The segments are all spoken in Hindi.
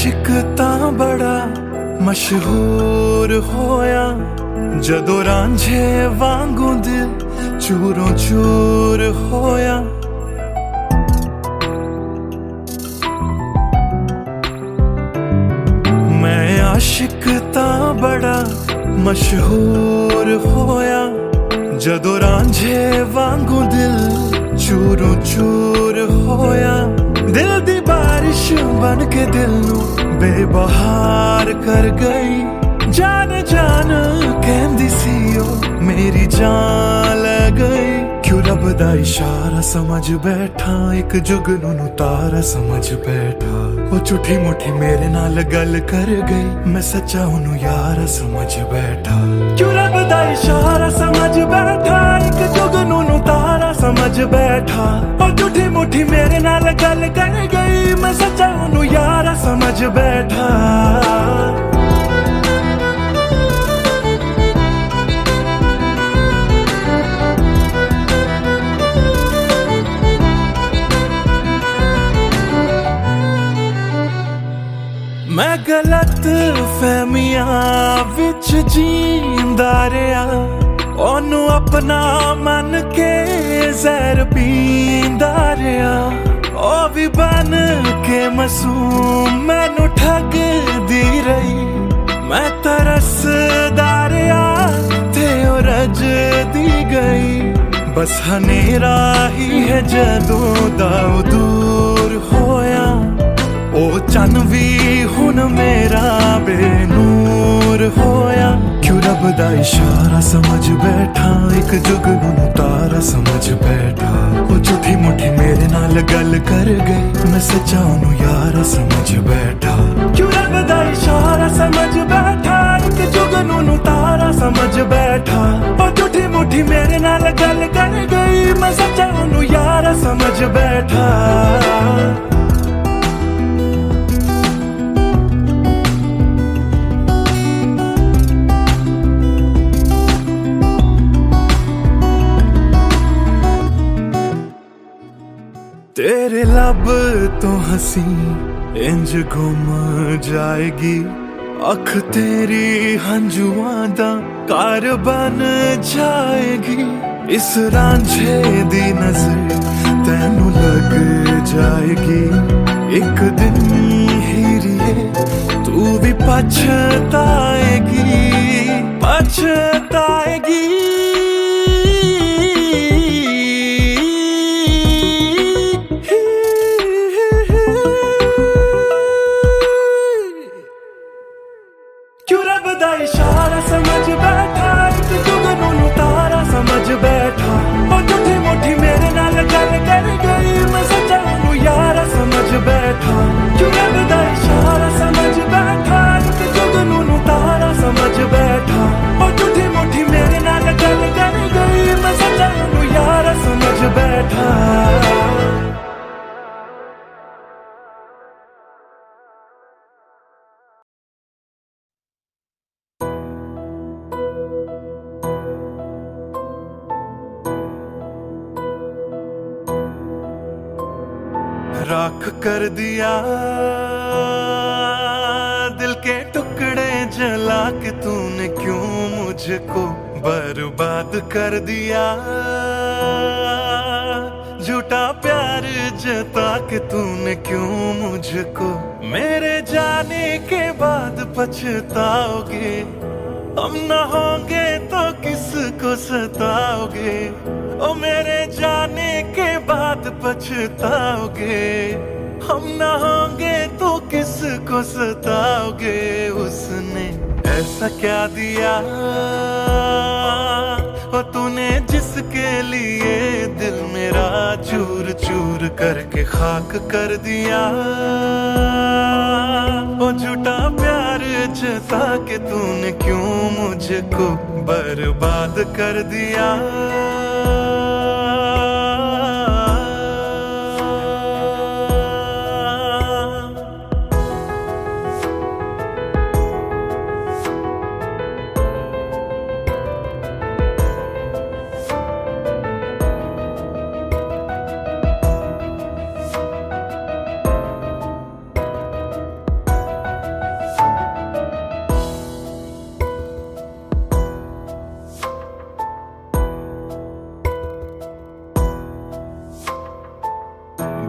आशिक तां बड़ा मशहूर होया जदों रांझे वांगू दिल चूरों चूर होया। मैं आशिक तां बड़ा मशहूर होया जदों रांझे वांगू दिल चूरों चूर होया। दिल दी बारिश बन के दिल नू बेबहार कर गई। जान जान कहंदी सी ओ मेरी जान ले गई। क्यों रब दा इशारा समझ बैठा, एक जुगनू नू तारा समझ बैठा। ओ झूठी मुठी मेरे नाल गल कर गई, मैं सच्चा ओनू यार समझ बैठा। क्यों रब दा इशारा समझ बैठा, एक जुगनू नू तारा समझ बैठा। ओ झूठी मुठी मेरे नाल गल कर गई, मैं सच्चा ओनू यार समझ बैठा। मैं गलत फहमियां विच जींदा रहा, ओनू अपना मन के जहर पींदा रहा। ओ भी बन के मासूम मैनू ठगदी रही। मैं तरसदा रहा ते ओ रजदी गई। बस हनेरा ही है जदों दा दूर होया। ओ चन भी हुन मेरा बेनूर होया। क्यों रब दा इशारा समझ बैठा, एक जुगनू नू तारा समझ बैठा। ओ झूठी मुठी मेरे नाल गल कर गई, मैं सच्चा ओनू यार समझ बैठा। क्यों रब दा इशारा समझ बैठा, एक जुगनू नू तारा समझ बैठा। ओ झूठी मुठी मेरे नाल गल कर गई, मैं सच्चा ओनू यार समझ बैठा। तेरे लब तो हंसी इंज गुम जाएगी, अख तेरी हंजुआं दा कार बन जाएगी। इस रांझे दी नजर तैनू लग जाएगी। एक दिन हीरिए तू भी पछताएगी, पछताएगी। इशारा समझ बैठा, एक जुगनू नू तारा समझ बैठा। ओ झूठी मुठी मेरे नाल गल कर गई, मैं सच्चा ओनू यार समझ बैठा। क्यों रब दा इशारा समझ बैठा, एक जुगनू नू तारा समझ बैठा। ओ झूठी मुठी मेरे नाल गल कर गई, मैं सच्चा ओनू यार समझ बैठा। राख कर दिया दिल के टुकड़े जला के तूने, क्यों मुझको बर्बाद कर दिया। झूठा प्यार जता के तूने, क्यों मुझको मेरे जाने के बाद पछताओगे। हम न होंगे तो किसको सताओगे, ओ मेरे जाने के बाद पछताओगे। हम न होंगे तो किसको सताओगे। उसने ऐसा क्या दिया ओ तूने, जिसके लिए दिल मेरा चूर चूर करके खाक कर दिया। ओ झूठा प्यार जता के तूने, क्यों मुझको बर्बाद कर दिया।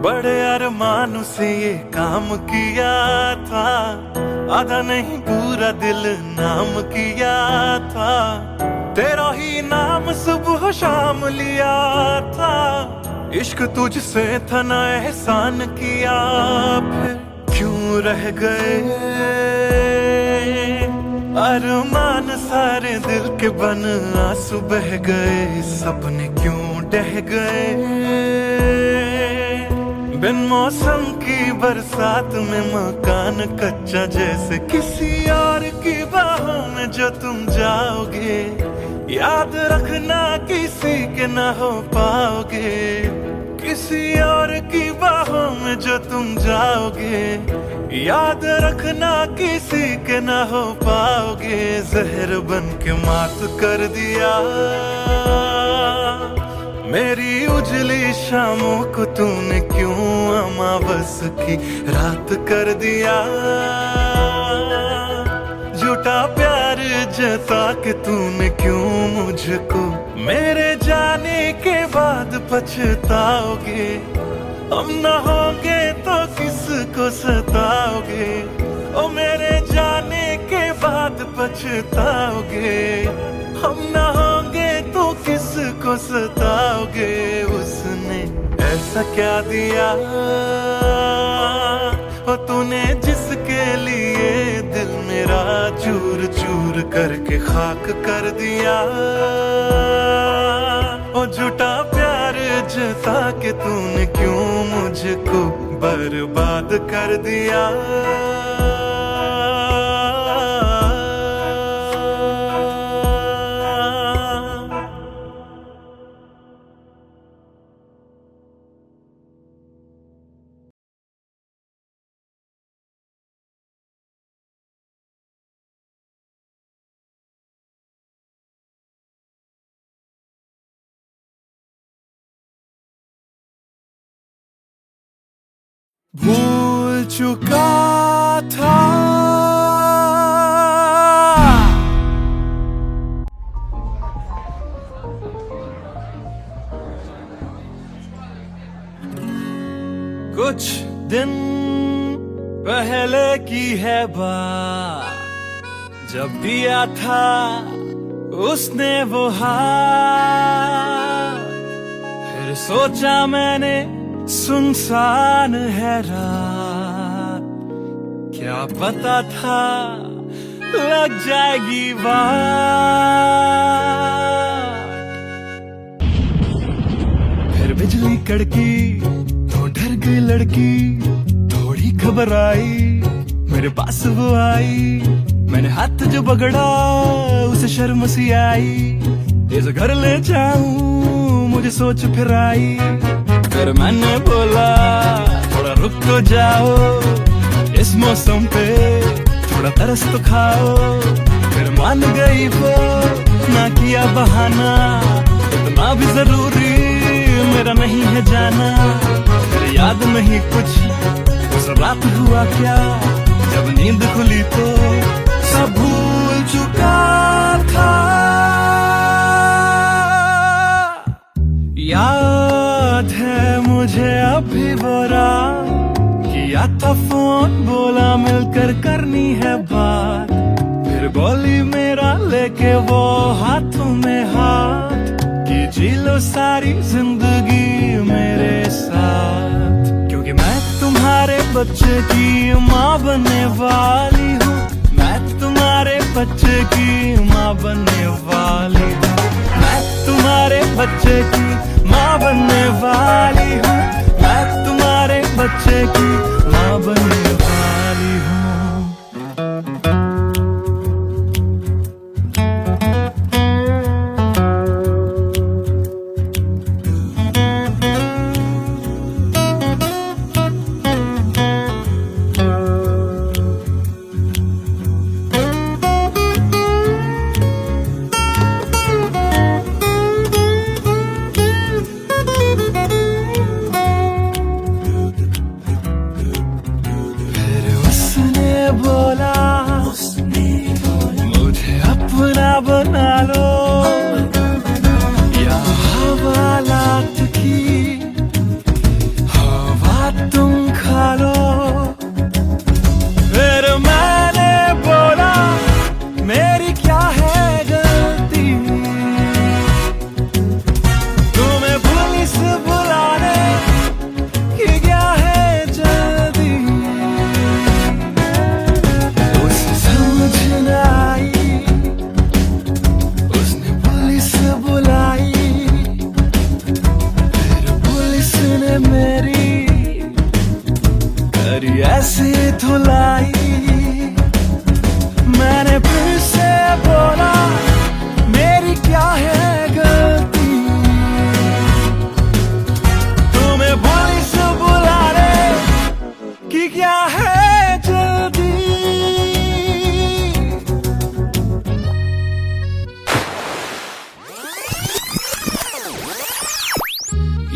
बड़े अरमान से ये काम किया था, आधा नहीं पूरा दिल नाम किया था। तेरा ही नाम सुबह शाम लिया था, इश्क तुझसे था ना एहसान किया। फिर क्यों रह गए अरमान सारे दिल के बन, आंसू बह गए सपने क्यों ढह गए। बिन मौसम की बरसात में मकान कच्चा जैसे, किसी और की बाहों में जो तुम जाओगे, याद रखना किसी के ना हो पाओगे। किसी और की बाहों में जो तुम जाओगे, याद रखना किसी के ना हो पाओगे। जहर बन के मात कर दिया मेरी उजली शामों को तूने, क्यों अमावस की रात कर दिया। झूठा प्यार जता के तूने क्यों मुझको, मेरे जाने के बाद पछताओगे। हम न होंगे तो किसको सताओगे, ओ मेरे जाने के बाद पछताओगे। हम न होंगे तो किसको सताओगे। उसने ऐसा क्या दिया ओ तूने, जिसके लिए दिल मेरा चूर चूर करके खाक कर दिया। ओ झूठा प्यार जता के तूने क्यों मुझको बर्बाद कर दिया। भूल चुका था कुछ दिन पहले की है बात, जब दिया था उसने वो हाथ। फिर सोचा मैंने सुनसान है रात, क्या पता था लग जाएगी बात। फिर बिजली कड़की तो डर गई लड़की, थोड़ी खबर आई मेरे पास वो आई। मैंने हाथ जो पकड़ा उसे शर्म सी आई, इस घर ले जाऊं मुझे सोच फिर आई। फिर मैंने बोला थोड़ा रुक तो जाओ, इस मौसम पे थोड़ा तरस तो खाओ। फिर मान गई वो, ना किया बहाना, इतना भी जरूरी मेरा नहीं है जाना। फिर याद नहीं कुछ उस रात हुआ क्या, जब नींद खुली तो सब भूल चुका था। याद है मुझे अभी वो रात, किया था फोन बोला मिलकर करनी है बात। फिर बोली मेरा लेके वो हाथों में हाथ, कि जी लो सारी जिंदगी मेरे साथ। क्योंकि मैं तुम्हारे बच्चे की माँ बनने वाली हूँ, मैं तुम्हारे बच्चे की माँ बनने वाली हूँ। मैं तुम्हारे बच्चे की माँ बनने वाली हूँ, मैं तुम्हारे बच्चे की माँ बनने वाली हूँ।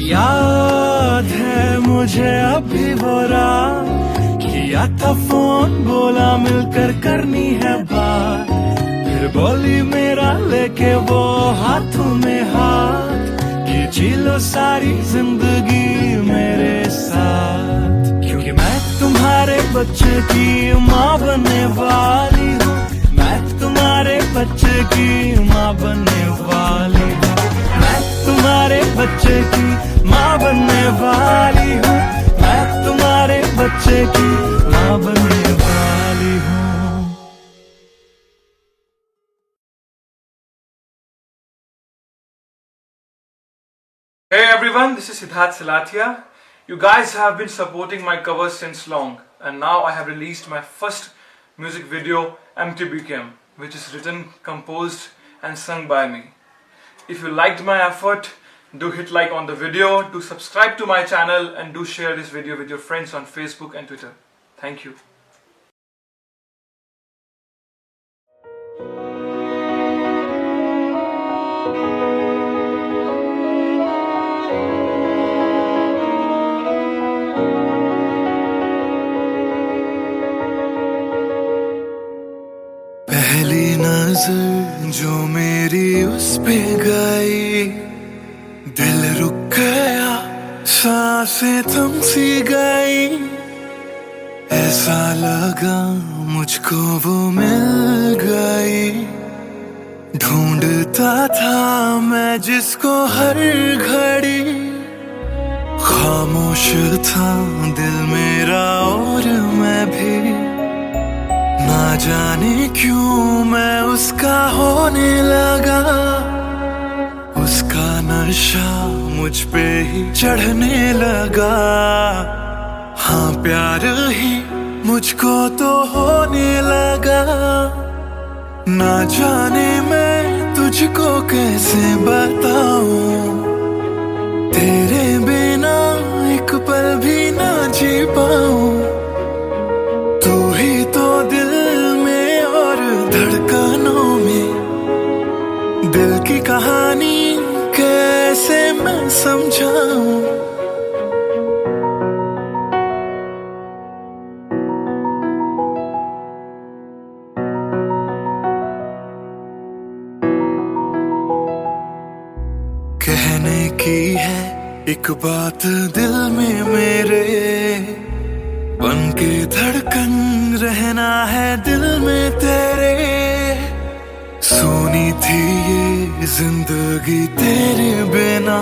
याद है मुझे अभी वो रात, किया था फोन बोला मिलकर करनी है बात, फिर बोली मेरा लेके वो हाथों में हाथ, कि जी लो सारी जिंदगी मेरे साथ, क्योंकि मैं तुम्हारे बच्चे की माँ बनने वाली हूँ, मैं तुम्हारे बच्चे की माँ बनने वाली हूँ, मैं तुम्हारे बच्चे की माँ बनने वाली हूँ, मैं तुम्हारे बच्चे की माँ बनने वाली हूँ। Hey everyone, this is Siddharth Silathia. You guys have been supporting my covers since long, and now I have released my first music video, MTBKM, which is written, composed and sung by me. If you liked my effort, do hit like on the video, do subscribe to my channel, and do share this video with your friends on Facebook and Twitter. Thank you. पहली नजर जो मेरी उस पे गई, दिल रुक गया, सांसें थम सी गई, ऐसा लगा मुझको वो मिल गई, ढूंढता था मैं जिसको हर घड़ी, खामोश था दिल मेरा और मैं भी, ना जाने क्यों मैं उसका होने लगा, उसका नशा मुझ पे ही चढ़ने लगा, हाँ प्यार ही मुझको तो होने लगा, ना जाने मैं तुझको कैसे बताऊं, तेरे बिना एक पल भी ना जी पाऊं, तू ही तो दिल में और धड़कनों में, दिल की कहानी कैसे मैं समझाऊं, कहने की है एक बात दिल में मेरे, बन के धड़कन रहना है दिल में तेरे, सोनी थी ये जिंदगी तेरे बिना,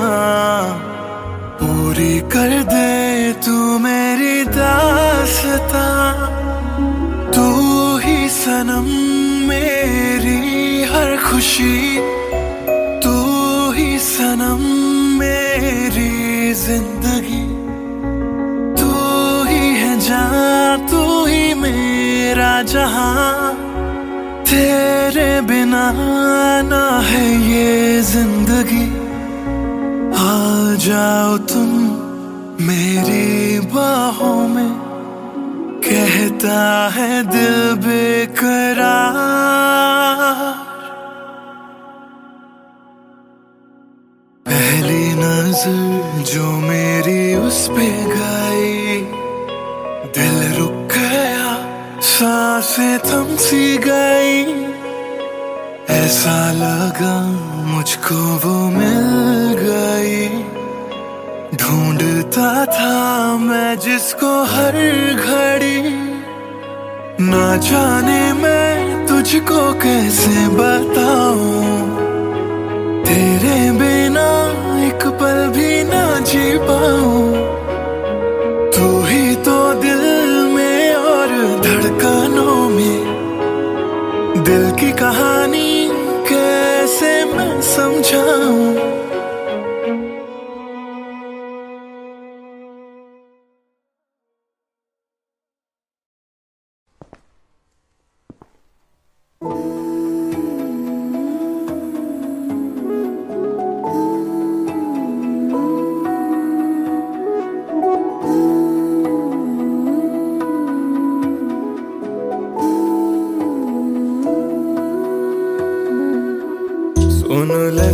पूरी कर दे तू मेरी दास्तां, तू ही सनम मेरी हर खुशी, तू ही सनम मेरी जिंदगी, तू ही है जहां, तू ही मेरा जहां, तेरे बिना ना है ये जिंदगी, आ जाओ तुम मेरी बाहों में, कहता है दिल बेकरार, पहली नजर जो मेरी उस पे गई, दिल रुक गया, सांसें थम सी गई, ऐसा लगा मुझको वो मिल गई, ढूंढता था मैं जिसको हर घड़ी, ना जाने मैं तुझको कैसे बताऊं, तेरे बिना एक पल भी ना जी पाऊं, तू ही तो दिल में और धड़कनों में, दिल की कहानी कैसे मैं समझाऊं,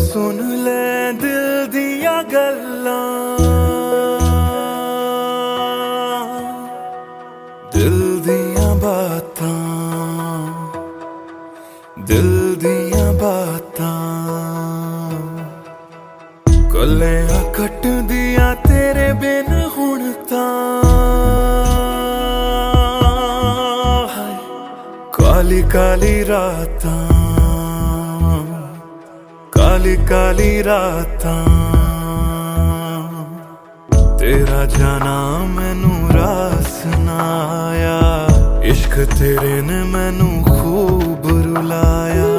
सुन ले दिल दिया गल्लां, कलियां कट दिया तेरे बिन हुण तां काली काली रातां काली काली रातां तेरा जाना मैनू रास ना आया इश्क तेरे ने मैनू खूब रुलाया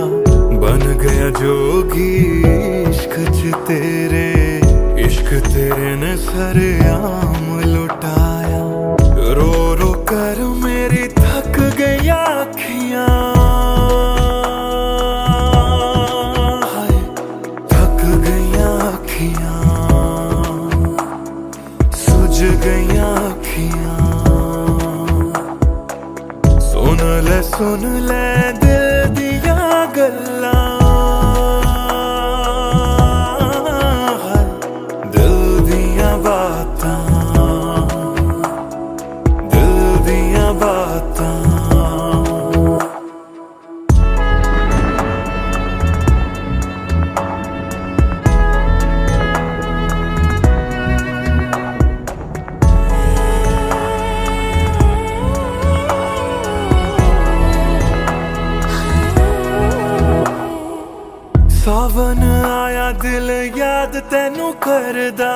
बन गया जोगी इश्क च तेरे इश्क तेरे ने सरेआम लुटाया रो रो कर मेरी थक गई आँखियां थक गई आँखियां सुझ गई आँखियां सुन ले दिल दिया गल्लां दिल दिया बातां दिल दिया बातां सावन आया दिल याद तैनू करदा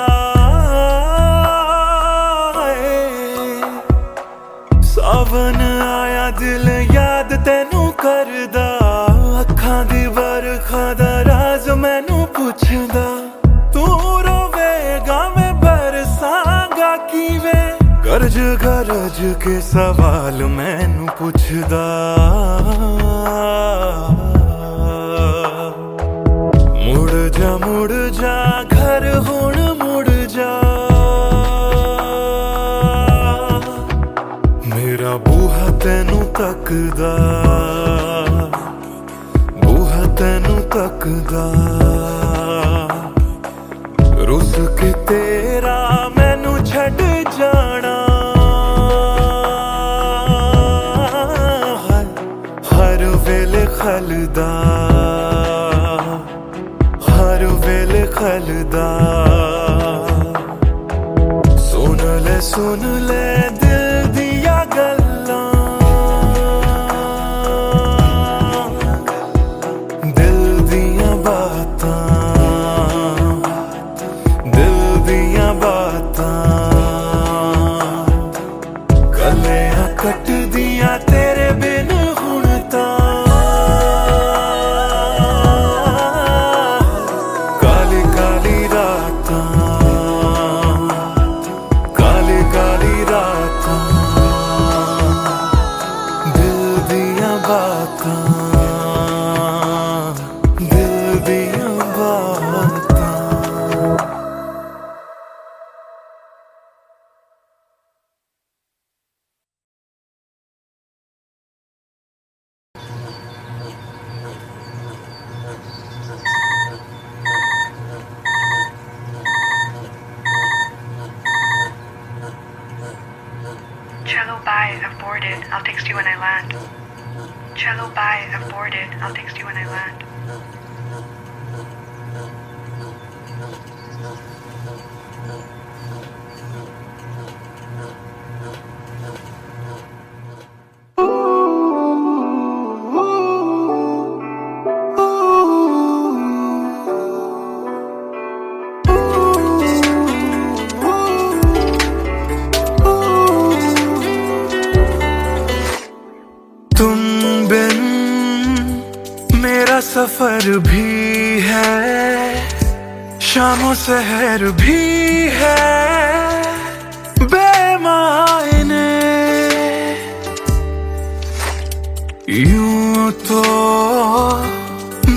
सावन आया दिल याद तैनू करदा अखां दी बरखा दा राज मैनू पुछदा तू रोवेगा मैं बरसांगा किवें गरज गरज के सवाल मैनू पुछदा मुड़ जा घर हुण मुड़ जा मेरा बूहा तैनू तकदा बूहा तैनू तकदा रुस के तेरा मैनू छड़ जाना हर वेले खलदा हर वेले खलदा सुन ले दिल दिया गल्लां दिल दिया बातां दिल दिया बातां कलियां कट दिया तेरे बिन हुण तां दिल दिया बातां Cello, bye, I've boarded. I'll text you when I land. Cello, bye, I've boarded. I'll text you when I land. तुम बिन मेरा सफर भी है शामों सहर भी है बेमायने यूं तो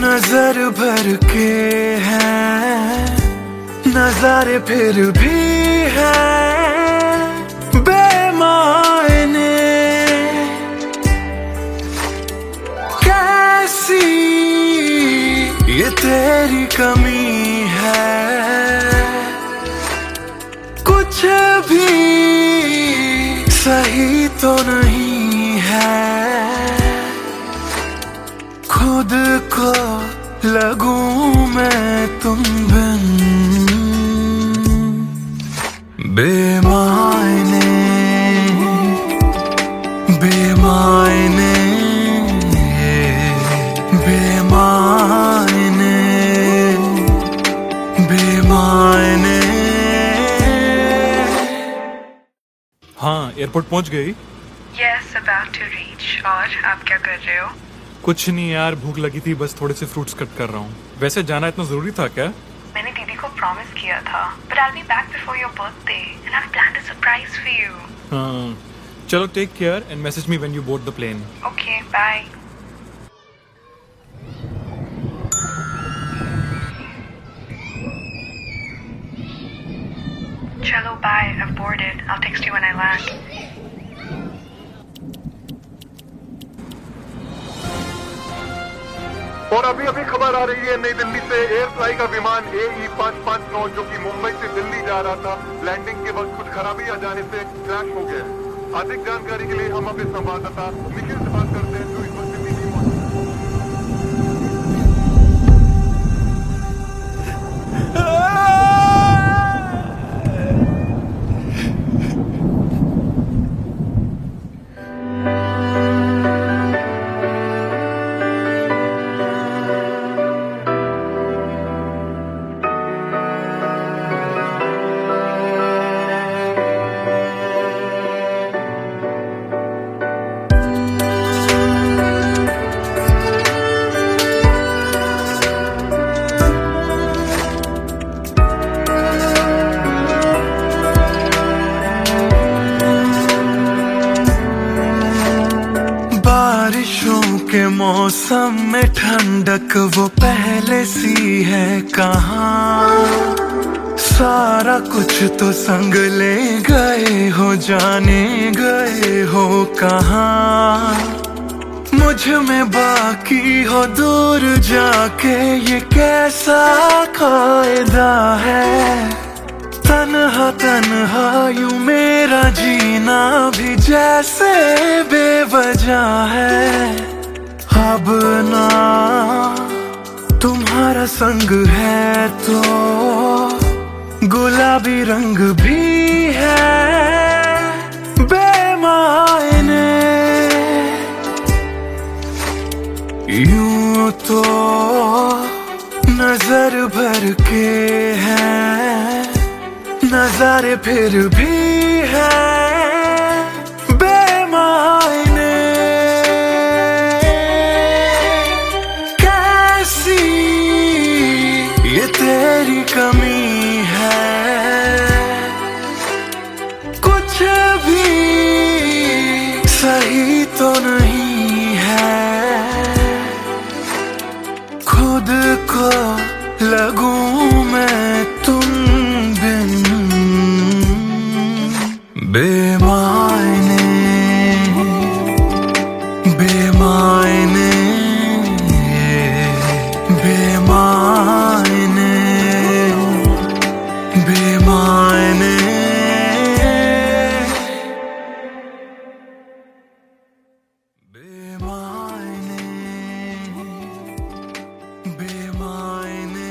नजर भर के हैं नजारे फिर भी है बेमायने कैसी ये तेरी कमी है कुछ भी सही तो नहीं है खुद को लगूं मैं तुम बिन बेमायने। हाँ, एयरपोर्ट पहुंच गई? Yes, about to reach. और आप क्या कर रहे हो? कुछ नहीं यार, भूख लगी थी, बस थोड़े से फ्रूट्स कट कर रहा हूँ। वैसे जाना इतना जरूरी था क्या? मैंने दीदी को प्रॉमिस किया था, but I'll be back before your birthday, and I've planned a surprise for you. हाँ, चलो take care and message me when you board the plane. Okay, bye. Chalo, bye. I've boarded. I'll text you when I land. और अभी अभी खबर आ रही है नई दिल्ली से एयर फ्लाई का विमान AE 559 जो कि मुंबई से दिल्ली जा रहा था, लैंडिंग के वक्त कुछ खराबी आ जाने से क्रैश हो गया। अधिक जानकारी के लिए हम अपने संवाददाता निखिल से बात करते हैं जो इस वक्त दिल्ली में मौजूद के मौसम में ठंडक वो पहले सी है कहाँ। सारा कुछ तो संग ले गए हो, जाने गए हो कहाँ। मुझ में बाकी हो दूर जाके, ये कैसा कायदा है। तन्हा तन्हा यूं मेरा जीना भी जैसे बेवजह है। अब ना तुम्हारा संग है तो गुलाबी रंग भी है बेमायने। यूं तो नजर भर के हैं नजारे, फिर भी है बेमायने। कैसी ये तेरी कमी है, कुछ भी सही तो नहीं है। खुद को लगूं मैं तुम बिन बेमायने बेमायने बेमायने बेमायने। बेमायने बेमायने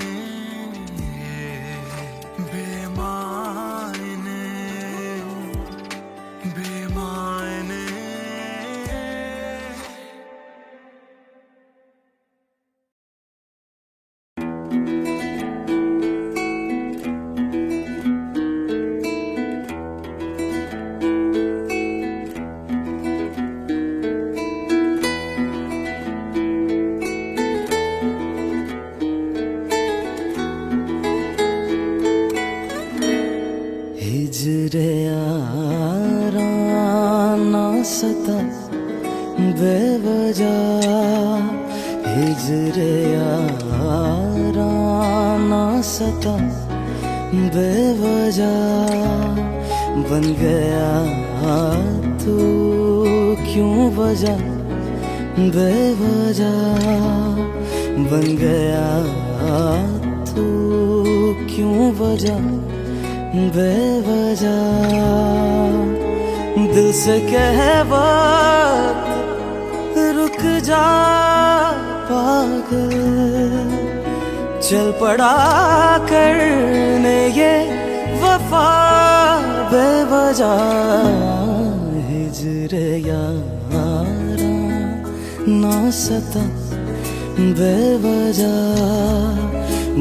बेमायने बेमायने। हिजरे यारा ना सता बेवजह। हिजरे यारा ना सता बेवजह। बन गया तू क्यों वजह बेवजह। बन गया तू क्यों वजह बेवजह। दिल से कह वक्त रुक जा पागल, चल पड़ा करने ये वफा बेवजह। हिजरे यारा ना सता बेवजह।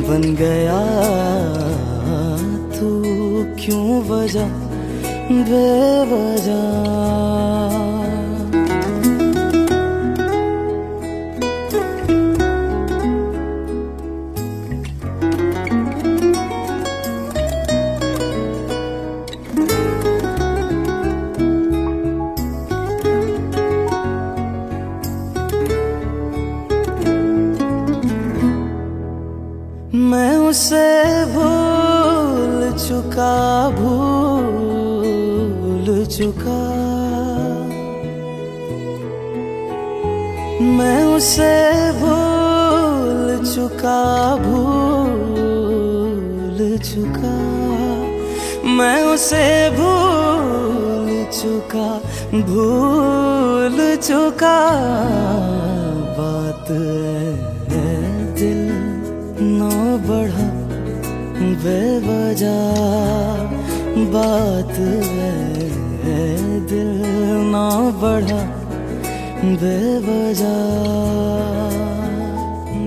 बन गया क्यों वजह बेवजह। मैं उसे भूल चुका मैं उसे भूल चुका मैं उसे भूल चुका बात है दिल ना बढ़ा बेवजह। बात है दिल ना बढ़ा बेवजह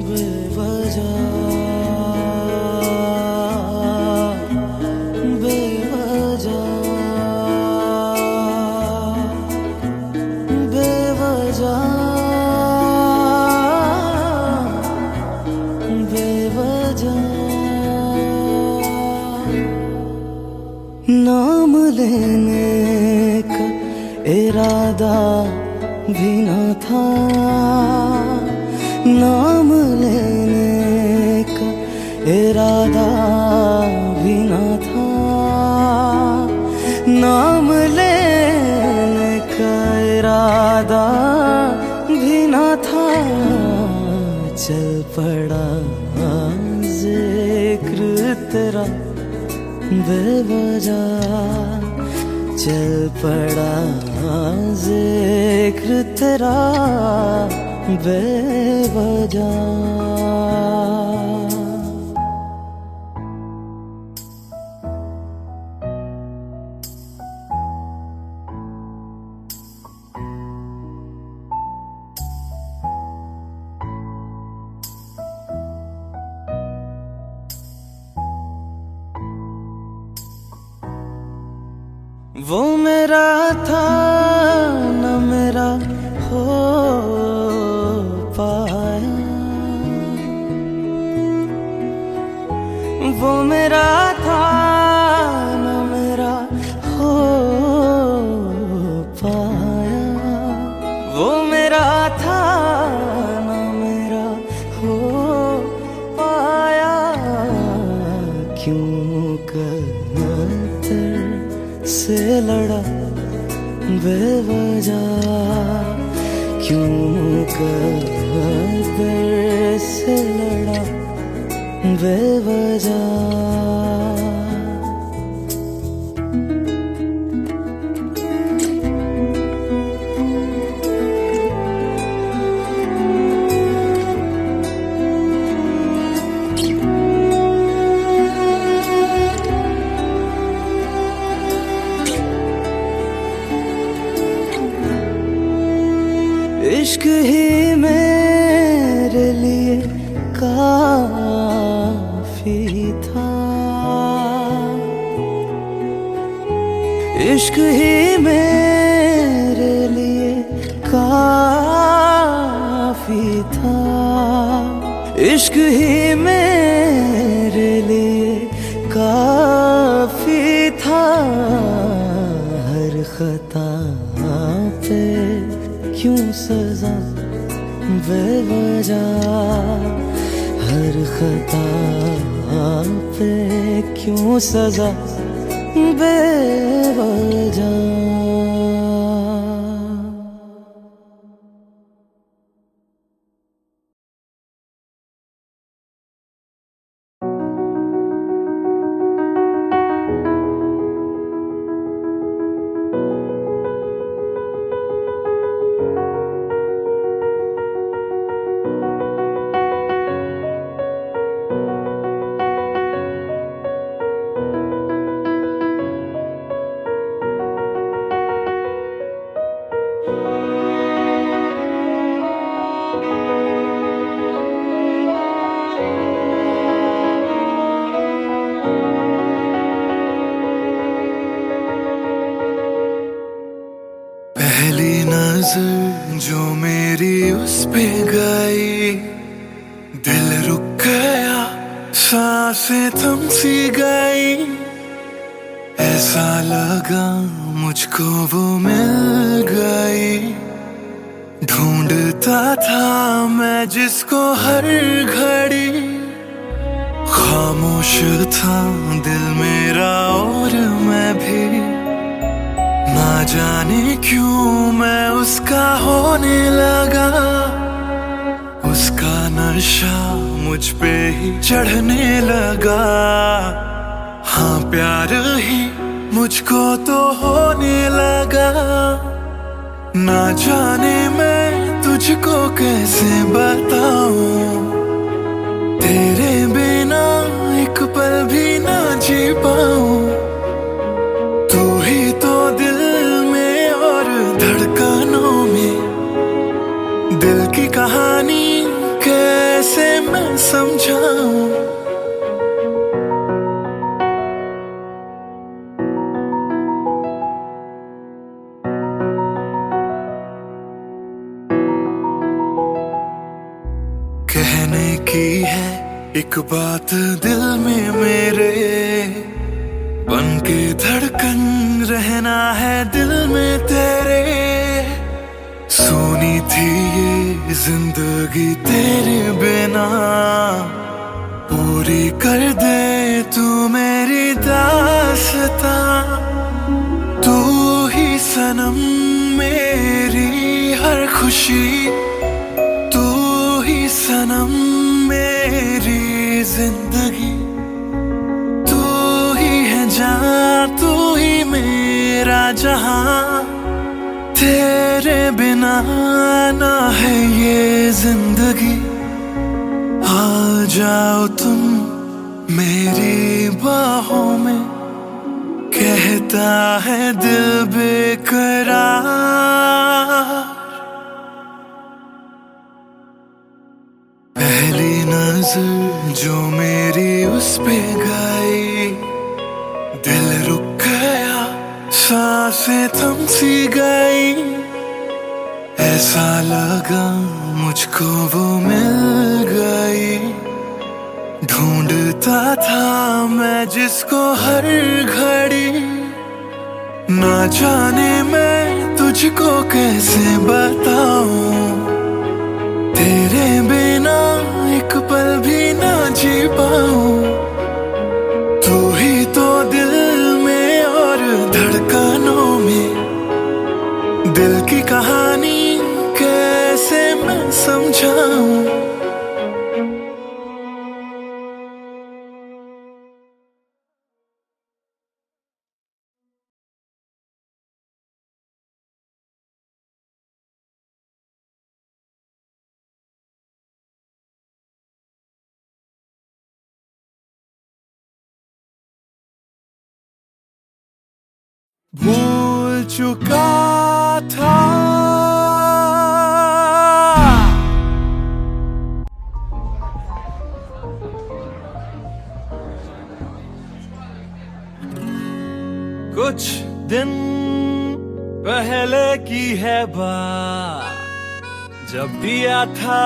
बेवजह बेवजह बेवजह बेवजह। नाम लेने का इरादा भी न था, नाम लेने का इरादा भी न था, नाम लेने का इरादा भी न था। चल पड़ा जिक्र तेरा बेवजह, चल पड़ा जिक्र तेरा बेवजह। वो मेरा था न मेरा हो पाया, वो मेरा था न मेरा हो पाया, वो मेरा था न मेरा हो पाया। क्यों कर से लड़ा बेवजह, क्यों कदर से लड़ा बेवजह। इश्क ही मेरे लिए काफी था, इश्क ही मेरे लिए काफी था, इश्क ही मेरे लिए काफी था। हर खता पे क्यों सजा बेवजह, हर खता पे क्यों सजा बेवजह। नजर जो मेरी उस पे गई, दिल रुक गया, सांसें थम सी गई। ऐसा लगा मुझको वो मिल गई, ढूंढता था मैं जिसको हर घड़ी। खामोश था दिल मेरा और मैं भी, ना जाने क्यों मैं उसका होने लगा। उसका नशा मुझ पे ही चढ़ने लगा। हाँ प्यार ही मुझको तो होने लगा। ना जाने मैं तुझको कैसे बताऊं, तेरे बिना एक पल भी ना जी पाऊं। तू ही तो दिल में और धड़कनों में, दिल की कहानी कैसे मैं समझाऊं। कहने की है एक बात दिल में मेरे, बन के धड़कन रहना है दिल में तेरे। सोनी थी ये जिंदगी तेरे बिना, पूरी कर दे तू मेरी दास्तां। तू ही सनम मेरी हर खुशी, तू ही सनम मेरी जिंदगी। तू ही है जान, तू ही मेरा जहां। तेरे बिना ना है ये जिंदगी। आ जाओ तुम मेरी बाहों में, कहता है दिल बेकरार। पहली नजर जो मेरी उस पे गई, दिल रुक गया, सांसें थम सी गई। ऐसा लगा मुझको वो मिल गई, ढूंढता था मैं जिसको हर घड़ी। ना जाने मैं तुझको कैसे बताऊं, तेरे बिना एक पल भी ना जी पाऊं। तू ही तो दिल में और धड़कनों में, दिल की कहानी कैसे मैं समझाऊं। भूल चुका था कुछ दिन पहले की है बात, जब दिया था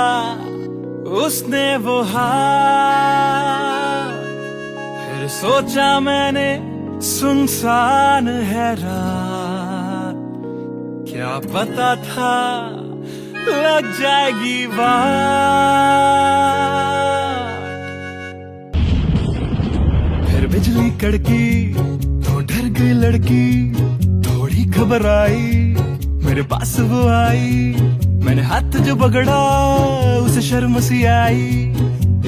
उसने वो हाथ। फिर सोचा मैंने सुनसान है रात, क्या पता था लग जाएगी बात। फिर बिजली कड़की तो डर गई लड़की, थोड़ी घबराई मेरे पास वो आई। मैंने हाथ जो पकड़ा उसे शर्म सी आई,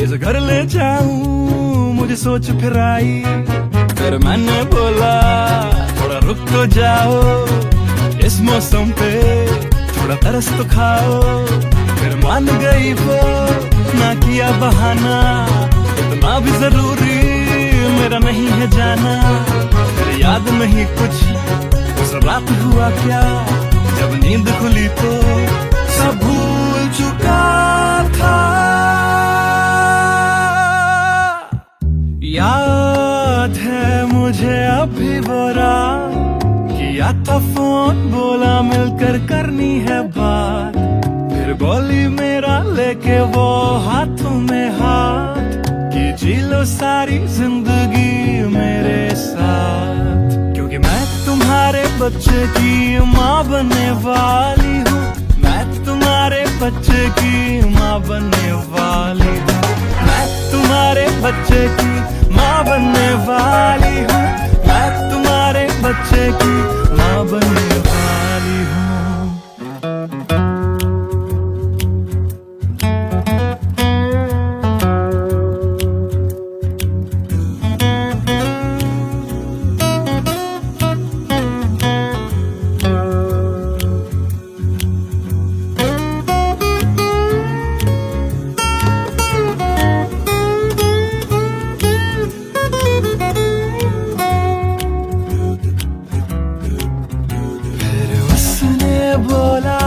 इस घर ले जाऊं मुझे सोच फिर आई। फिर मैंने बोला थोड़ा रुक तो जाओ, इस मौसम पे थोड़ा तरस तो खाओ। फिर मान गई वो, ना किया बहाना, इतना भी जरूरी मेरा नहीं है जाना। फिर याद नहीं कुछ उस रात हुआ क्या, जब नींद खुली तो सब भूल चुका था। याद है मुझे अभी वो रात, कि किया था फोन, बोला मिलकर करनी है बात, फिर बोली मेरा लेके वो हाथों में हाथ, कि जी लो सारी जिंदगी मेरे साथ, क्योंकि मैं तुम्हारे बच्चे की माँ बनने वाली हूँ, मैं तुम्हारे बच्चे की माँ बनने वाली हूँ, मैं तुम्हारे बच्चे की माँ बनने वाली हूँ, मैं तुम्हारे बच्चे की माँ बनने वाली हूँ। बोला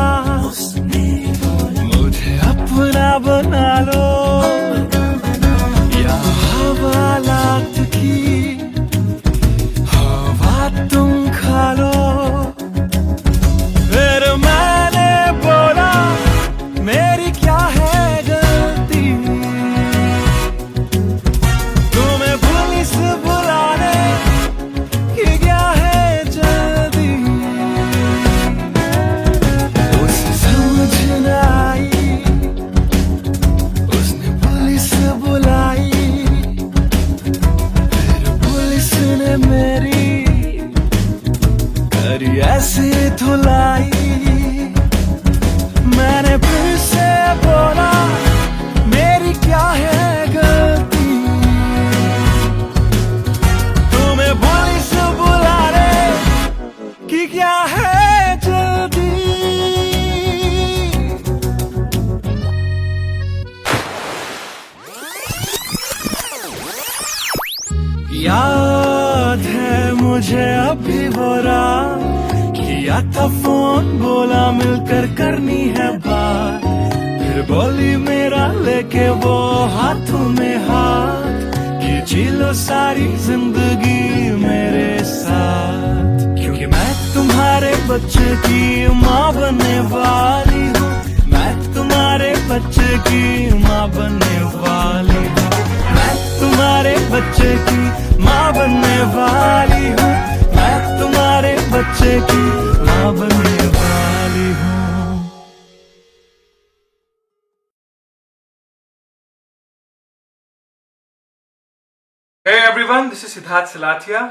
मुझे अपना बना लो, या हवालात की हवा तुम खा लो, फिर मैंने बोला मेरी क्या है गलती, तुम्हें पुलिस बुलाने की क्या है जल्दी, उसने पुलिस बुलाई, फिर पुलिस ने मेरी करी ऐसी धुलाई, मैंने फिर से बोला मेरी क्या है गलती, तुम्हें पुलिस बुलाने की क्या है जल्दी। याद है मुझे अभी वो रात, किया था फोन, बोला मिलकर करनी है बात, फिर बोली मेरा लेके वो हाथों में हाथ, कि जी लो सारी जिंदगी मेरे साथ, क्योंकि मैं तुम्हारे बच्चे की माँ बनने वाली हूँ, मैं तुम्हारे बच्चे की माँ बनने वाली हूँ, मैं तुम्हारे बच्चे की माँ बनने वाली हूँ, मैं तुम्हारे बच्चे की माँ बनने वाली हूँ। Hey everyone, this is Siddharth Salathia.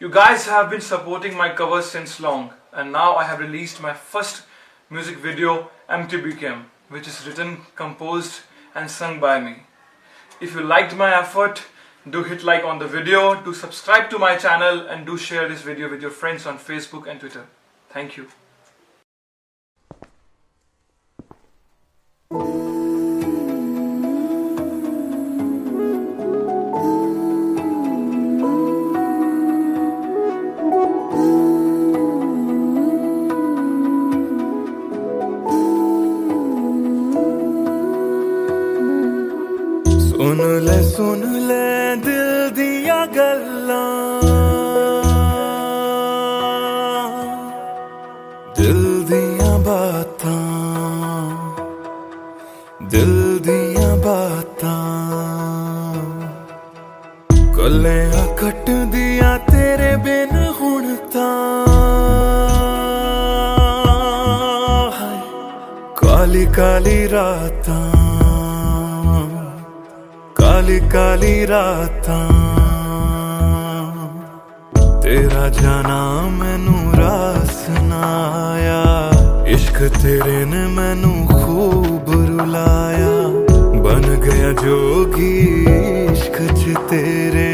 You guys have been supporting my covers since long, and now I have released my first music video, MTB Kim, which is written, composed and sung by me. If you liked my effort, do hit like on the video, do subscribe to my channel, and do share this video with your friends on Facebook and Twitter. Thank you. सुन ले दिल दिया गल्लां, दिल दिया बातां, दिल दिया बातां, गल्लां कट दिया तेरे बिन हुण तां, काली काली रातां, काली काली रातां, तेरा जाना मैनू रास ना आया, इश्क तेरे ने मैनू खूब रुलाया, बन गया जोगी इश्क च तेरे,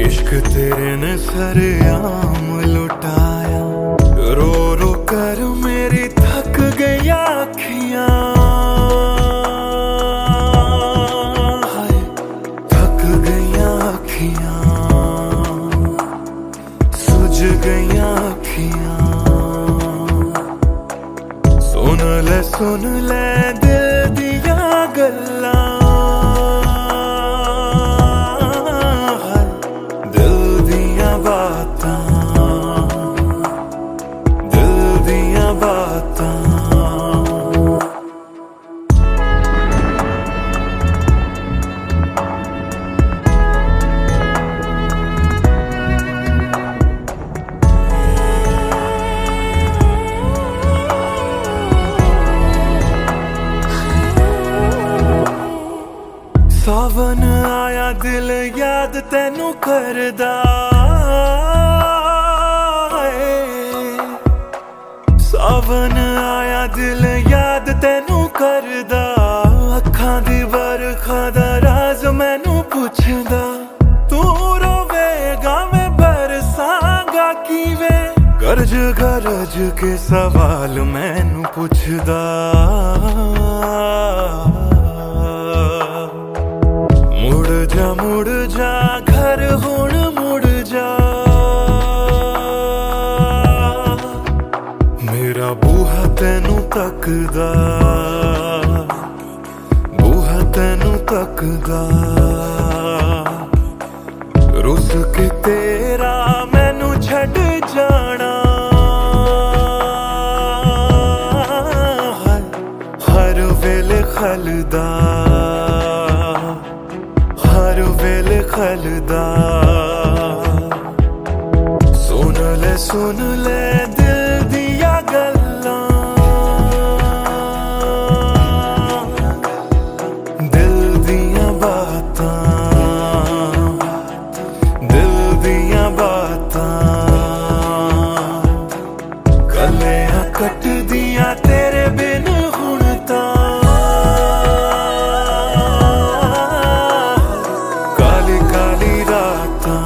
इश्क तेरे ने सरेआम लुटाया, रो रो कर मेरी थक गई अखियां, सुन ले दिल दिया गल्लां, दिल दिया बातां, करदा सावन आया दिल याद तेनू करदा अखां दी बरखा दा राज मैनू पुछदा तू रोवेगा मैं बरसांगा किवें गरज गरज के सवाल मैनू पुछदा मुड़ जा घर हुण मुड़ जा मेरा बूहा तेनू तकदा बूहा तेनू तकदा रुस के तेरा मैनू छड़ जाना हर वेले खलदा हर वेले खलदा सुन ले दिल दिया गल्लां दिल दिया बातां दिल दिया बातां गलियां कट दिया तेरे बिन हुण तां काली काली रातां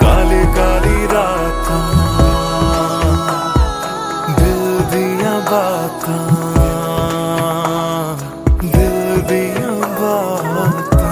काली काली रातां दिल दिया बातां दिल दिया बातां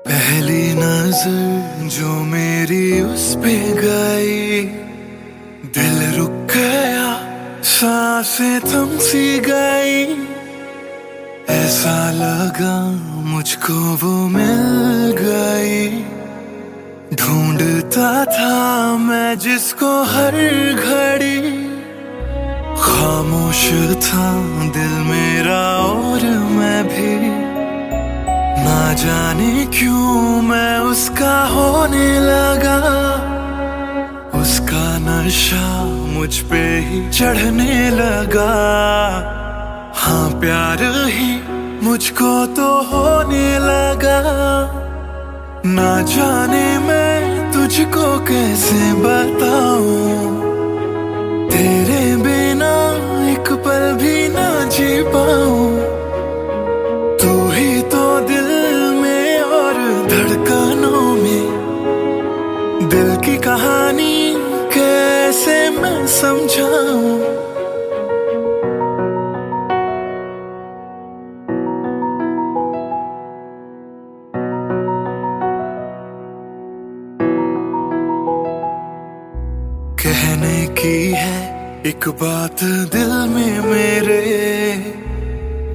पहली नजर जो मेरी उस पे गई दिल रुक गया सांसें थम सी गई ऐसा लगा मुझको वो मिल गई ढूंढता था मैं जिसको हर घड़ी खामोश था दिल मेरा और मैं भी ना जाने क्यों मैं उसका होने लगा उसका नशा मुझ पे ही चढ़ने लगा हाँ प्यार ही मुझको तो होने लगा ना जाने मैं तुझको कैसे बताऊं तेरे बिना एक पल भी ना जी पाऊं तू ही तो दिल में और धड़कनों में दिल की कहानी कैसे मैं समझाऊं कहने की है एक बात दिल में मेरे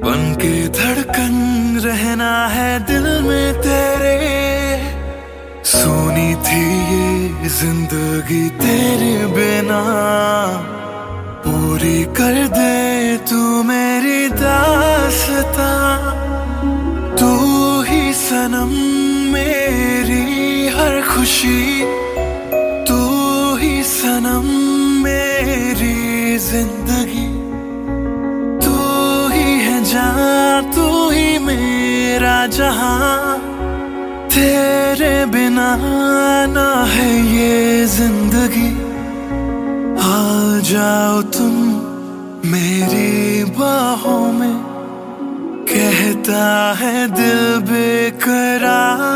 बन के धड़कन रहना है दिल में तेरे सोनी थी ये जिंदगी तेरे बिना पूरी कर दे तू मेरी दास्तां तू ही सनम मेरी हर खुशी तू ही सनम मेरी जिंदगी तू ही है जान तू ही मेरा जहां तेरे बिना ना है ये जिंदगी आ जाओ तुम मेरी बाहों में कहता है दिल बेकरार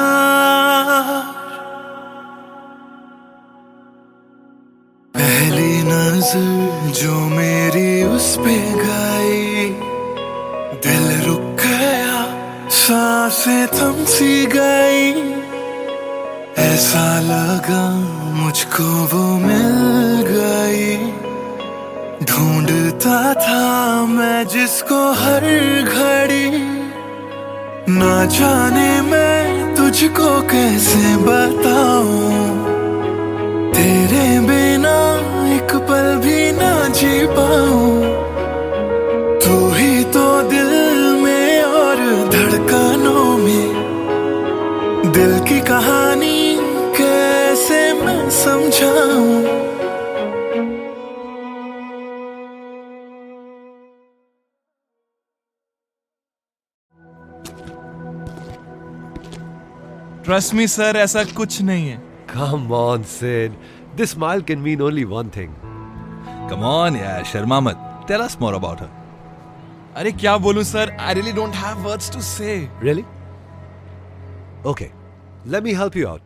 पहली नजर जो मेरी उस पे गई दिल रुक गया सांसें थम सी गई ऐसा लगा मुझको वो मिल गई ढूंढता था मैं जिसको हर घड़ी ना जाने मैं तुझको कैसे बताऊं तेरे बिना एक पल भी ना जी पाऊं, तू ही तो दिल में और धड़कनों में, दिल की कहानी कैसे मैं समझाऊं। ट्रस्ट मी सर, ऐसा कुछ नहीं है। Come on, Sid. This smile can mean only one thing. Come on, yeah, Sharma मत. Tell us more about her. अरे क्या बोलूं sir, I really don't have words to say. Really? Okay, let me help you out.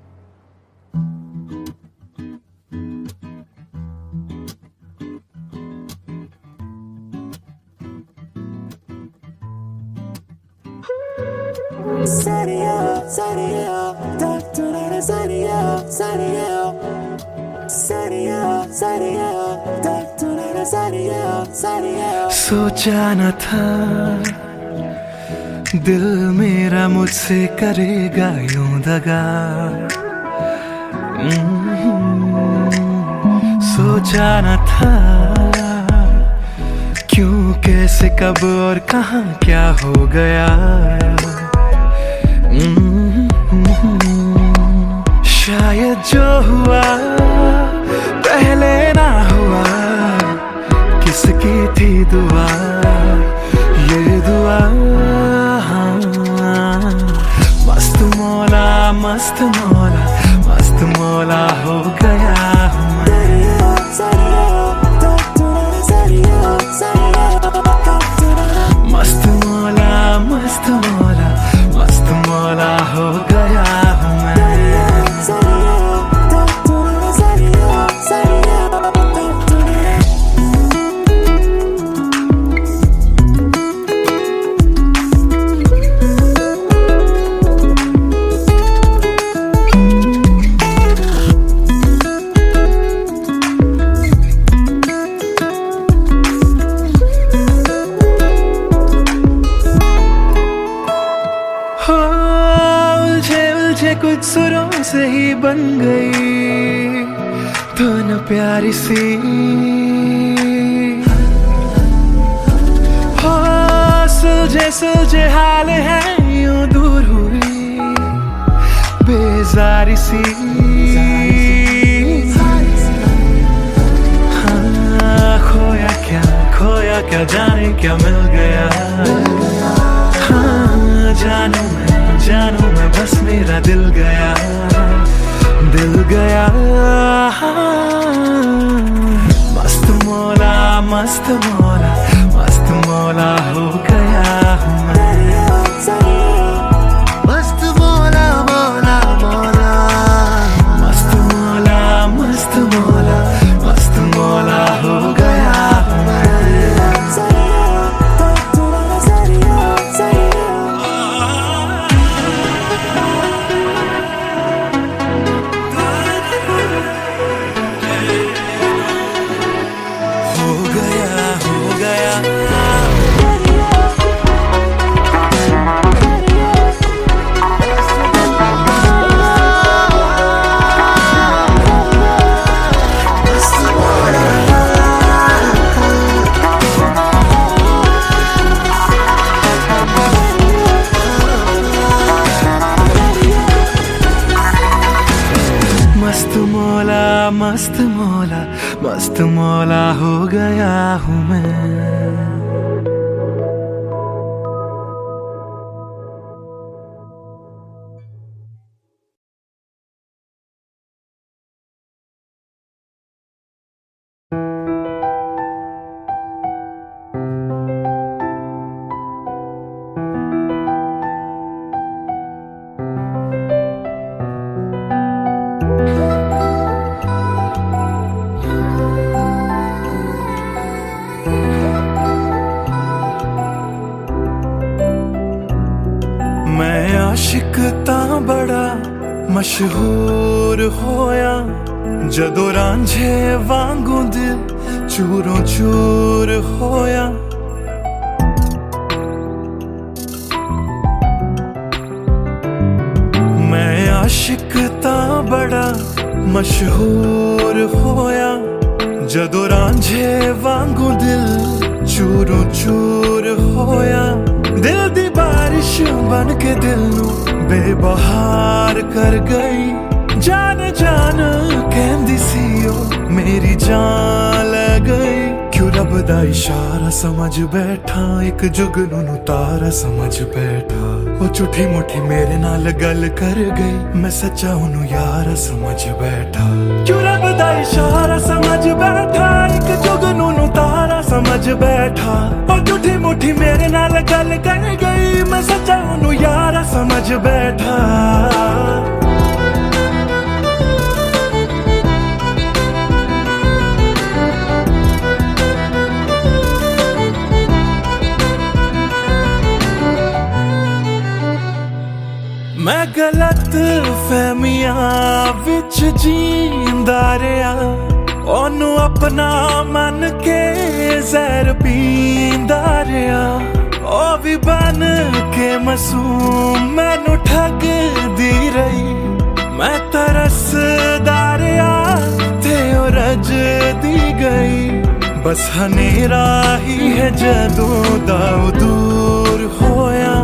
सोचा न था दिल मेरा मुझसे करेगा यूं दगा, सोचा न था क्यों, कैसे, कब और कहां क्या हो गया। शायद जो हुआ पहले ना हुआ, किसकी थी दुआ, ये दुआ। मस्त मौला, मस्त मौला, मस्त मौला हो गया हूँ मैं। मस्त मौला, मस्त मौला, मस्त मौला हो गया हूँ मैं। कुछ सुरों से ही बन गई तो न प्यारी सी, हो सुलझे सुलझे हाल है यूं दूर हुई बेजारी सी। हाँ, खोया क्या जाने क्या मिल गया। हाँ, जानू मैं बस मेरा दिल गया, दिल गया। मस्त मौला, मस्त मौला, मस्त मौला हो गया हूँ मैं। मस्त मौला, मौला मौला, मस्त मौला, मस्त मौला, मस्त मौला हो गया हूँ मैं। मस्त मौला, मस्त मौला, मस्त मौला हो गया हूँ मैं। मैं आशिक तां बड़ा मशहूर होया, जदों रांझे वांगू दिल चूरों चूर होया। मैं आशिक तां बड़ा मशहूर होया, ਜਦੋਂ ਰਾਂਝੇ ਵਾਂਗੂ ਦਿਲ ਚੂਰੋਂ ਚੂਰ ਹੋਇਆ, ਦਿਲ ਦੀ ਬਾਰਿਸ਼ ਬਣ ਕੇ ਦਿਲ ਨੂੰ ਬੇਬਹਾਰ ਕਰ ਗਈ। ਜਾਨ ਜਾਨ ਕਹਿੰਦੀ ਸੀ ਉਹ ਮੇਰੀ ਜਾਨ ਲੈ ਗਈ। क्यों रब दा इशारा समझ बैठा, एक जुगनू नू तारा समझ बैठा। वो झूठी मुठी मेरे नाल गल कर गई, मैं सच्चा ओनू यारा समझ बैठा। क्यों रब दा इशारा समझ बैठा, एक जुगनू नू तारा समझ बैठा। वो झूठी मुठी मेरे नाल गल कर गई, मैं सच्चा ओनू यारा समझ बैठा। मैं गलत फहमियां विच जींदा रहा, ओनू अपना मन के जहर पींदा रहा। ओ भी बन के मासूम मैनू ठगदी रही, मैं तरसदा रहा ते ओ रजदी गई। बस हनेरा ही है जदों दा दूर होया,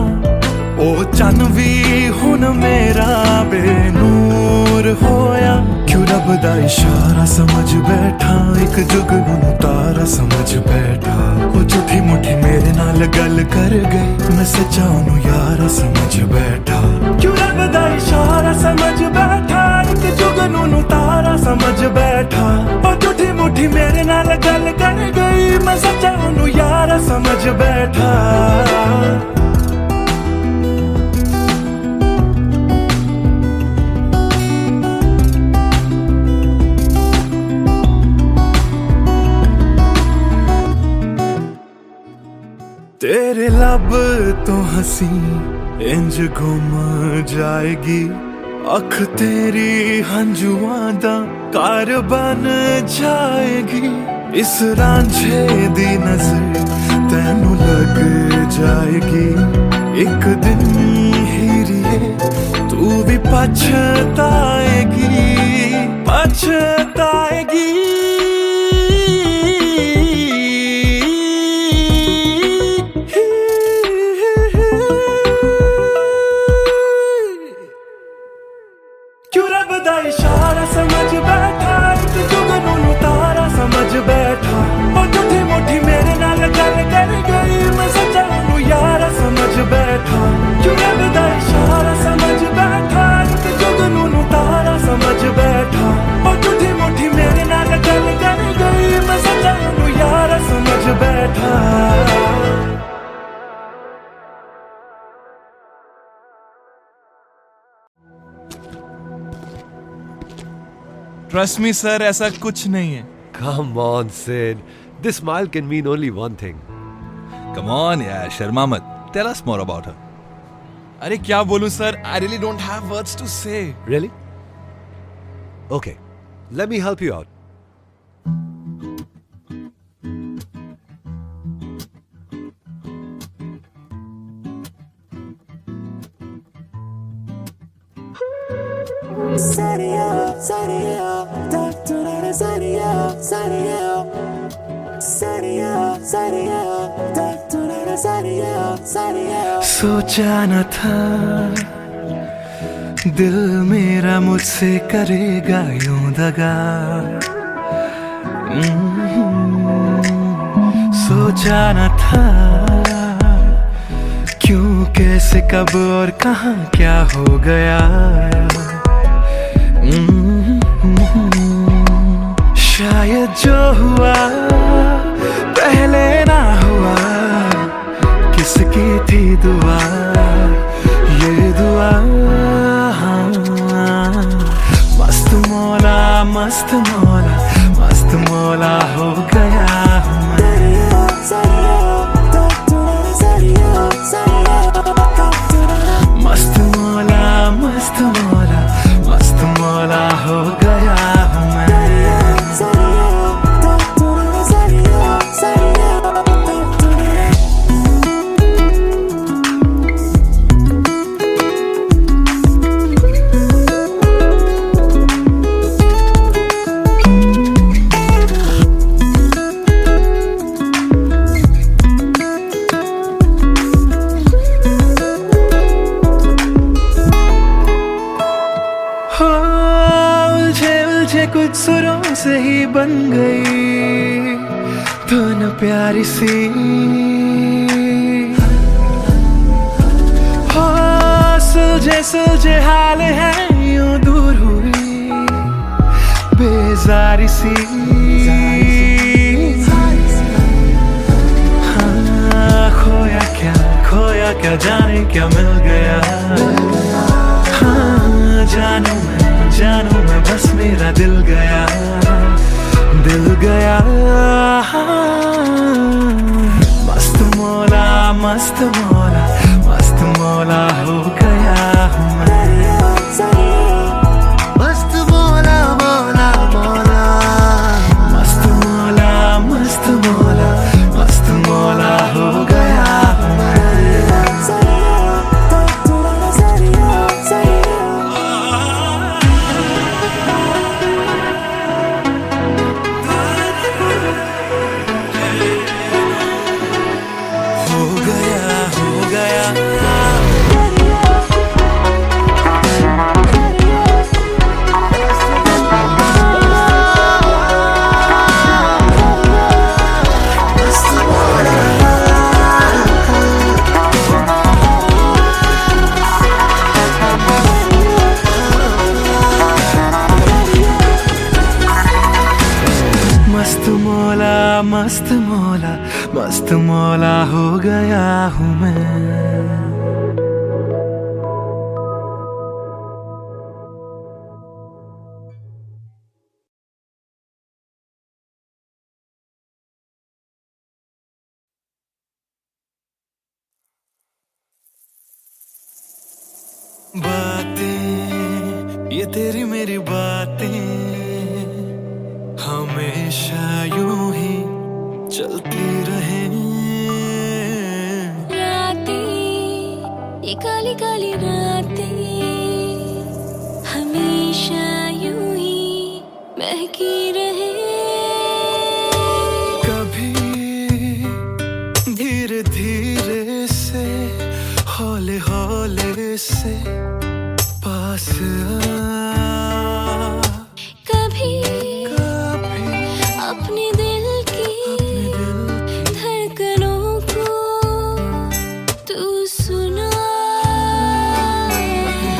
ओ चन भी हुन मेरा बेनूर होया। क्यों रब दा इशारा समझ बैठा, एक जुगनू नू तारा समझ बैठा। ओ झूठी मुठी मेरे नाल गल कर गई, मैं सच्चा ओनू यारा समझ बैठा। क्यों रब दा इशारा समझ बैठा, एक जुगनू नू तारा समझ बैठा। ओ झूठी मुठी मेरे नाल गल कर गई, मैं सच्चा ओनू यारा समझ बैठा। तेरे लब तो हंसी इंज गुम जाएगी, अख तेरी हंजुआं दा घर बन जाएगी। इस रांझे दी नजर तैनू लग जाएगी, एक दिन हीरिए तू भी पछताएगी, पछताएगी। इशारा समझ बैठा, एक जुगनू नू तारा समझ बैठा। और झूठी मुठी मेरे नाल गल कर गई, मैं सच्चा ओनू यारा समझ बैठा। क्यों रब दा इशारा समझ बैठा, एक जुगनू नू तारा समझ बैठा। और झूठी मुठी मेरे नाल गल कर गई, मैं सच्चा ओनू यारा समझ बैठा। ट्रस्ट मी सर, ऐसा कुछ नहीं है। Come on, Sid. This smile can mean only one thing. Come on, yeah, Sharma मत. Tell us more about her. अरे क्या बोलूं sir, I really don't have words to say. Really? Okay, let me help you out. सोचा न था दिल मेरा मुझसे करेगा यूं दगा। सोचा न था क्यों, कैसे, कब और कहाँ क्या हो गया। शायद जो हुआ पहले ना हुआ, किसकी थी दुआ, ये दुआ। मस्त मौला, मस्त मौला, मस्त मौला हो गया हूँ मैं। मस्त मौला, मस्त मौला, मस्त मौला हो गया हूँ मैं। से ही बन गई धुन प्यारी सी। हो सुलझे हाल है यूं दूर हुई बेजारी सी। हाँ खोया क्या जाने क्या मिल गया। हाँ जानू मैं बस मेरा दिल गया। मस्त मौला हो गया हूँ मैं। मस्त मौला हो गया हूँ मैं। मस्त मौला हो गया हूँ मैं। बातें ये तेरी मेरी बातें हमेशा यूं ही चलती रहे। रातें ये काली काली रातें हमेशा यूं ही महकी रहे। कभी धीरे धीरे से हौले हौले से पास आ। कभी अपने दिल की धड़कनों को तू सुना।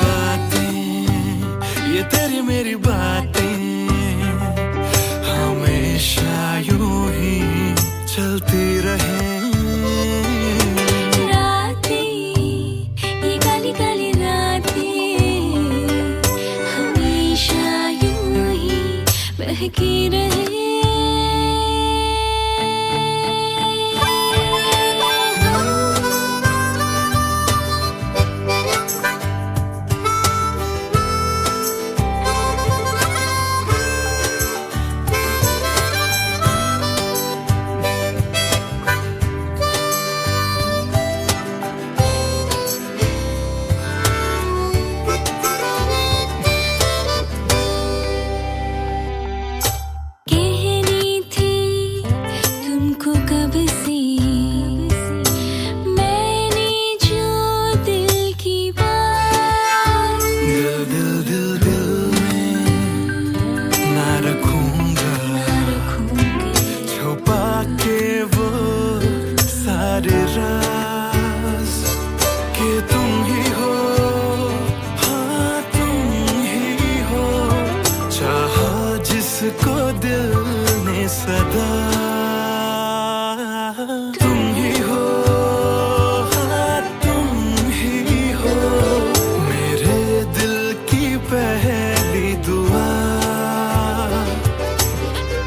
बातें ये तेरी मेरी बातें हमेशा यूं ही चलती रहे। की रहे। जिसको दिल ने सदा तुम ही हो। हाँ तुम ही हो मेरे दिल की पहली दुआ।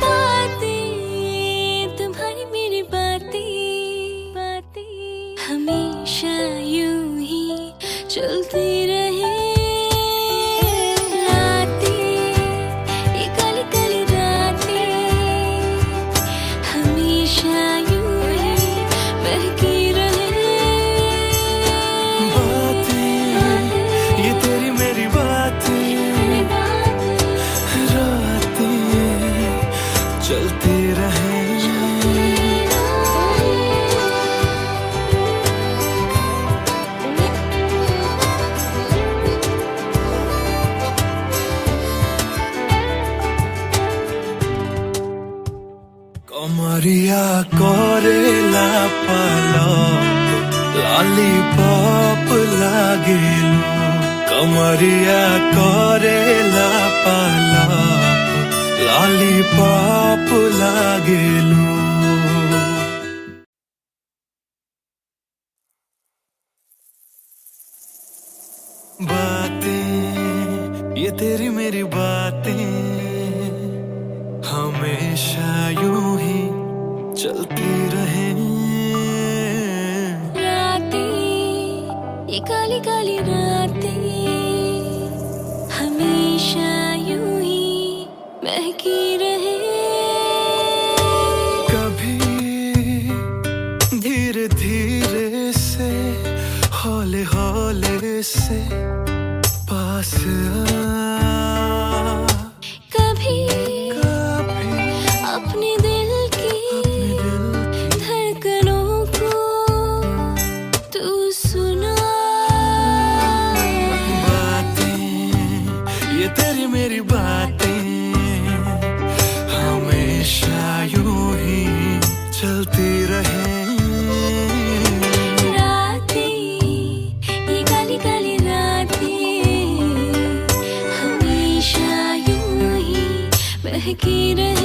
बातें तुम्हारी मेरी बातें हमेशा यूं ही चलती रहे। चलती रहे। लॉलीपॉप लागेलू कमरिया करेला पालप लॉलीपॉप लागेलू बातें ये तेरी मेरी बातें हमेशा यूं ही चलती रहे ये काली काली रातें हमेशा यूं ही महकी रहे कभी धीरे धीरे से हौले हौले से पास आ कभी अपने दिल की धड़कनों को तू सुना ये तेरी मेरी बातें हमेशा यूं ही चलती रहे रातें ये काली काली रातें हमेशा यूं ही महकी रहे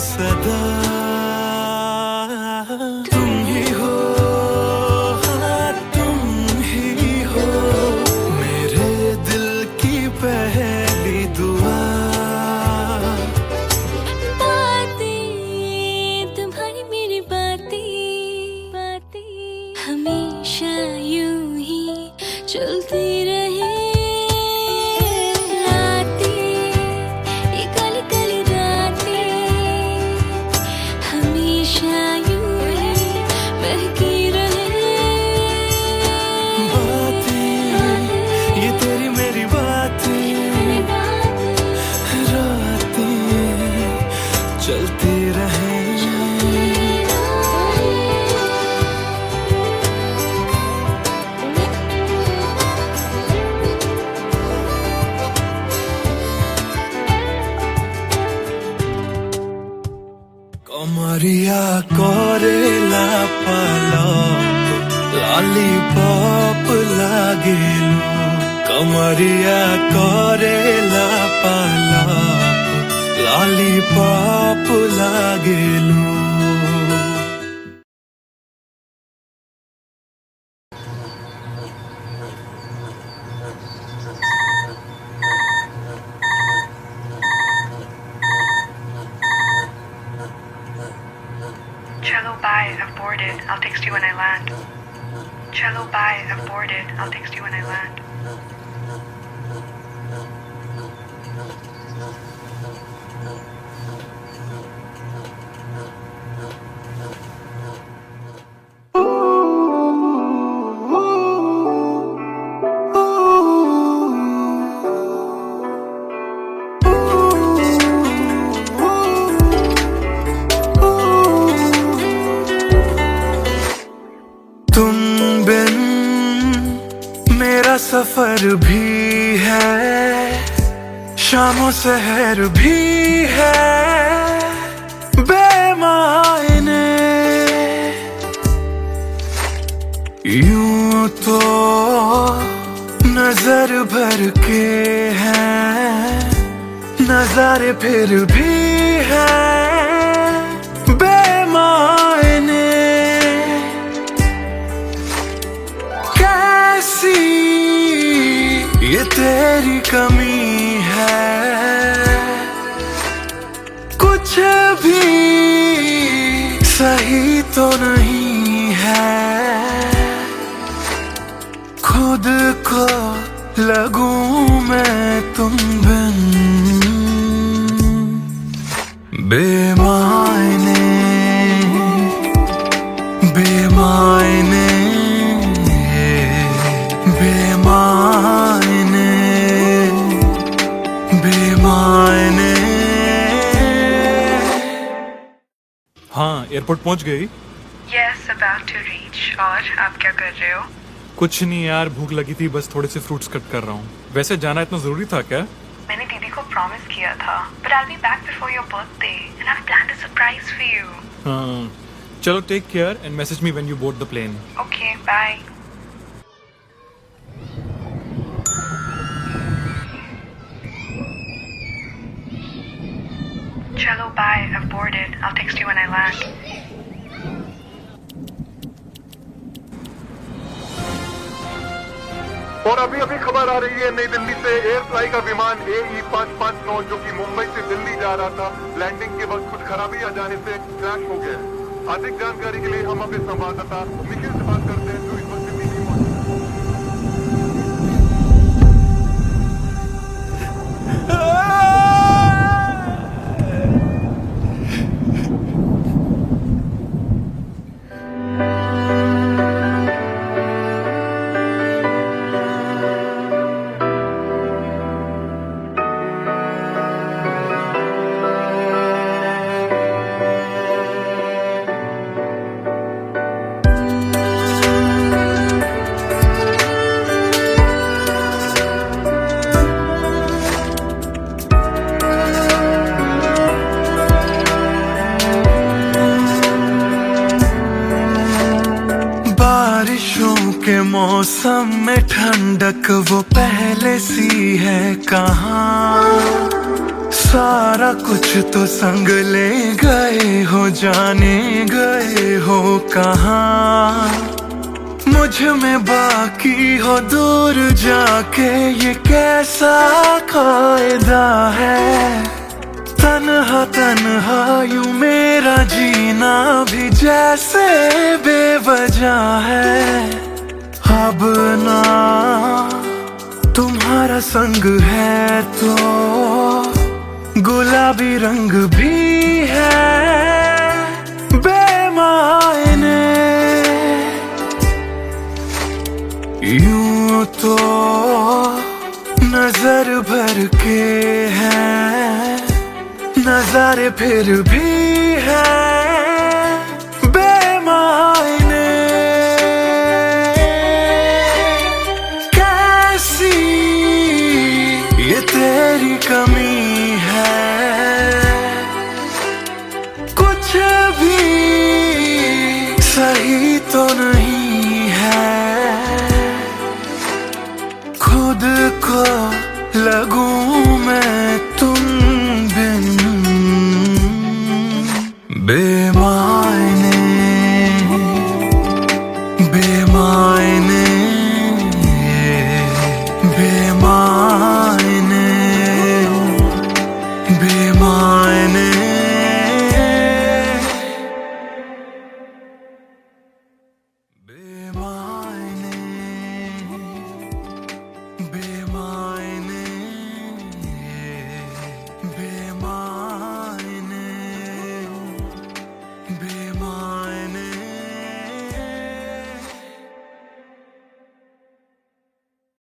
सदा तुम ही हो हाँ तुम ही हो मेरे दिल की पहली दुआ बातें तुम्हारी मेरी बातें हमेशा यूं ही चलती रहे चलती रहे कमरिया करेला पालप लॉलीपॉप लागेलू कमरिया करेला पालप लॉलीपॉप लागेलू Cello, bye, I've boarded. I'll text you when I land. Cello, bye, I've boarded. I'll text you when I land. सफर भी है शामों सहर भी है बेमायने यूं तो नजर भर के हैं नजारे फिर भी है बेमायने तेरी कमी है, कुछ भी सही तो नहीं है, खुद को लगूं मैं तुम बिन बेमायने बेमायने बेमायने बेमायने। हाँ, एयरपोर्ट पहुंच गई? Yes, about to reach. और आप क्या कर रहे हो? कुछ नहीं यार, भूख लगी थी, बस थोड़े से फ्रूट्स कट कर रहा हूँ। वैसे जाना इतना जरूरी था क्या? मैंने दीदी को प्रॉमिस किया था, but I'll be back before your birthday and I've planned a surprise for you. हाँ, चलो take care and message me when you board the plane. Okay, bye. Chalo, bye. I've boarded. I'll text you when I land. और अभी अभी खबर आ रही है नई दिल्ली से एयर फ्लाई का विमान AE 559 जो कि मुंबई से दिल्ली जा रहा था, लैंडिंग के वक्त कुछ खराबी आ जाने से क्रैश हो गया है। अधिक जानकारी के लिए हम अपने संवाददाता निखिल से बात करते हैं जो इस वक्त दिल्ली में मौजूद है। बारिशों के मौसम में ठंडक वो पहले सी है कहाँ, सारा कुछ तो संग ले गए हो, जाने गए हो कहाँ। मुझ में बाकी हो दूर जाके ये कैसा कायदा है, तन्हा तन्हा यूं मेरा जीना भी जैसे बेवजह है। अब ना तुम्हारा संग है तो गुलाबी रंग भी है बेमायने, यूं तो नजर भर के है, नजारे फिर भी है बेमायने। कैसी ये तेरी कमी है, कुछ भी सही तो नहीं है, खुद को लगूं मैं तुम बिन बेमायने बेमायने।